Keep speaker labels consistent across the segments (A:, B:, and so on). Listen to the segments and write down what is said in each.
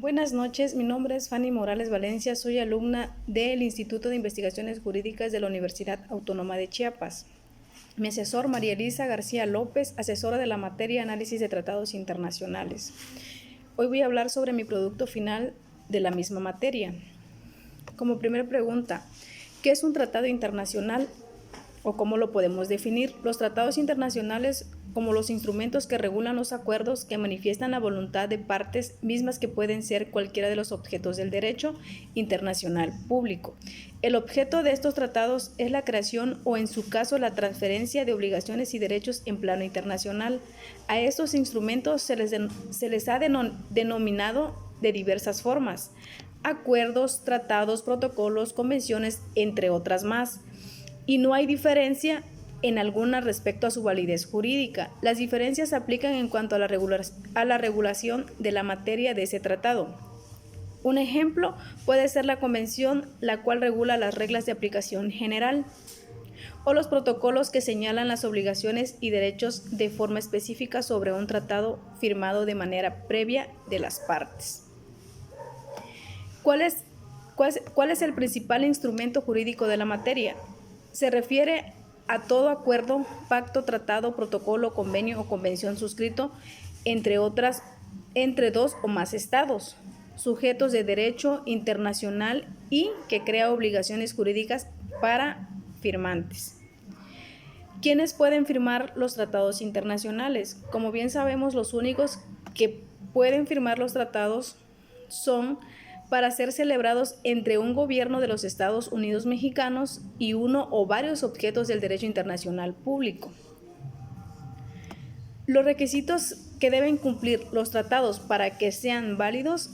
A: Buenas noches, mi nombre es Fanny Morales Valencia, soy alumna del Instituto de Investigaciones Jurídicas de la Universidad Autónoma de Chiapas. Mi asesor María Elisa García López, asesora de la materia Análisis de Tratados Internacionales. Hoy voy a hablar sobre mi producto final de la misma materia. Como primera pregunta, ¿qué es un tratado internacional o cómo lo podemos definir? Los tratados internacionales como los instrumentos que regulan los acuerdos que manifiestan la voluntad de partes mismas que pueden ser cualquiera de los objetos del derecho internacional público. El objeto de estos tratados es la creación o en su caso la transferencia de obligaciones y derechos en plano internacional. A estos instrumentos se les ha denominado de diversas formas: acuerdos, tratados, protocolos, convenciones, entre otras más. Y no hay diferencia en alguna respecto a su validez jurídica. Las diferencias se aplican en cuanto a la regulación de la materia de ese tratado. Un ejemplo puede ser la convención, la cual regula las reglas de aplicación general, o los protocolos que señalan las obligaciones y derechos de forma específica sobre un tratado firmado de manera previa de las partes. ¿Cuál es el principal instrumento jurídico de la materia? Se refiere a todo acuerdo, pacto, tratado, protocolo, convenio o convención suscrito, entre dos o más estados, sujetos de derecho internacional y que crea obligaciones jurídicas para firmantes. ¿Quiénes pueden firmar los tratados internacionales? Como bien sabemos, los únicos que pueden firmar los tratados son para ser celebrados entre un gobierno de los Estados Unidos mexicanos y uno o varios objetos del derecho internacional público. Los requisitos que deben cumplir los tratados para que sean válidos.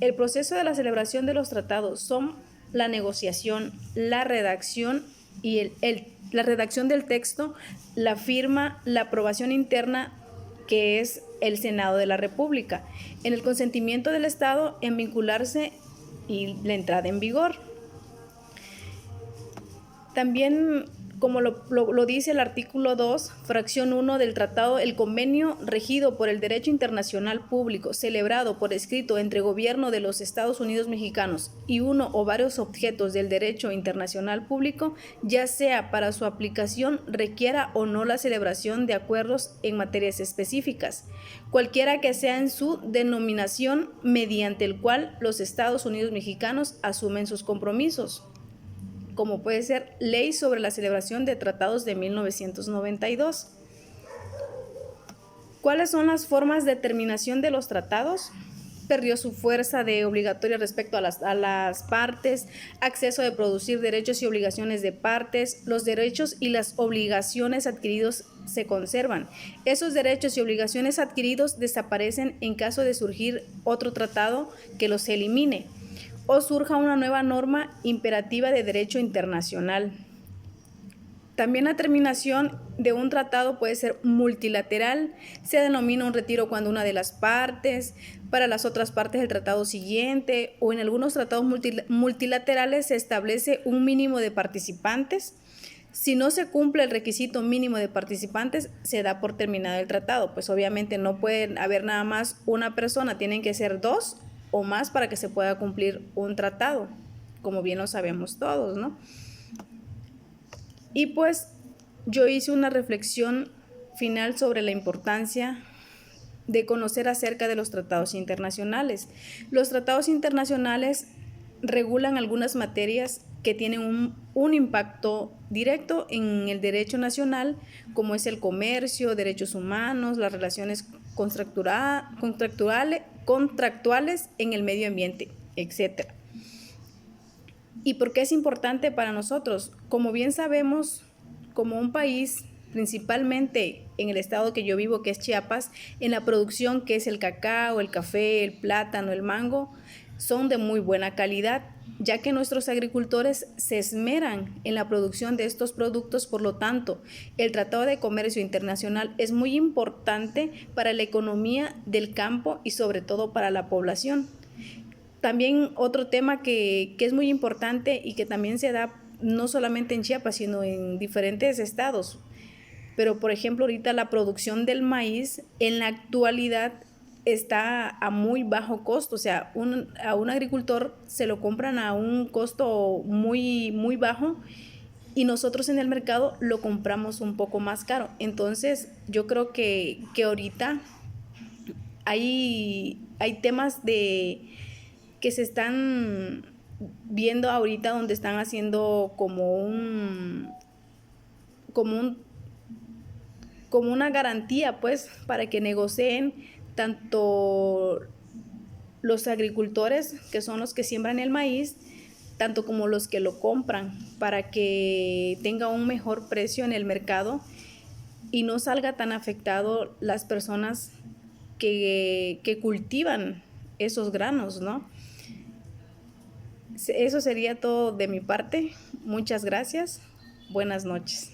A: El proceso de la celebración de los tratados son la negociación, la redacción y la redacción del texto, la firma, la aprobación interna, que es el Senado de la República, en el consentimiento del Estado en vincularse y la entrada en vigor. También, como lo dice el artículo 2, fracción 1 del tratado, el convenio regido por el derecho internacional público, celebrado por escrito entre gobierno de los Estados Unidos mexicanos y uno o varios objetos del derecho internacional público, ya sea para su aplicación requiera o no la celebración de acuerdos en materias específicas, cualquiera que sea en su denominación, mediante el cual los Estados Unidos mexicanos asumen sus compromisos, como puede ser Ley sobre la celebración de tratados de 1992. ¿Cuáles son las formas de terminación de los tratados? Perdió su fuerza de obligatoria respecto a las partes, acceso de producir derechos y obligaciones de partes, los derechos y las obligaciones adquiridos se conservan. Esos derechos y obligaciones adquiridos desaparecen en caso de surgir otro tratado que los elimine o surja una nueva norma imperativa de derecho internacional. También la terminación de un tratado puede ser multilateral, se denomina un retiro cuando una de las partes, para las otras partes el tratado siguiente, o en algunos tratados multilaterales se establece un mínimo de participantes. Si no se cumple el requisito mínimo de participantes, se da por terminado el tratado. Pues obviamente no pueden haber nada más una persona, tienen que ser dos o más para que se pueda cumplir un tratado, como bien lo sabemos todos, ¿no? Y pues yo hice una reflexión final sobre la importancia de conocer acerca de los tratados internacionales. Los tratados internacionales regulan algunas materias que tienen un impacto directo en el derecho nacional, como es el comercio, derechos humanos, las relaciones contractuales en el medio ambiente, etc. ¿Y por qué es importante para nosotros? Como bien sabemos, como un país, principalmente en el estado que yo vivo, que es Chiapas, en la producción que es el cacao, el café, el plátano, el mango, son de muy buena calidad, ya que nuestros agricultores se esmeran en la producción de estos productos. Por lo tanto, el Tratado de Comercio Internacional es muy importante para la economía del campo y sobre todo para la población. También otro tema que es muy importante y que también se da no solamente en Chiapas, sino en diferentes estados. Pero, por ejemplo, ahorita la producción del maíz en la actualidad está a muy bajo costo, o sea, a un agricultor se lo compran a un costo muy, muy bajo y nosotros en el mercado lo compramos un poco más caro. Entonces, yo creo que ahorita hay temas que se están viendo ahorita donde están haciendo como un como una garantía, pues, para que negocien tanto los agricultores, que son los que siembran el maíz, tanto como los que lo compran, para que tenga un mejor precio en el mercado y no salga tan afectado las personas que cultivan esos granos, ¿no? Eso sería todo de mi parte. Muchas gracias. Buenas noches.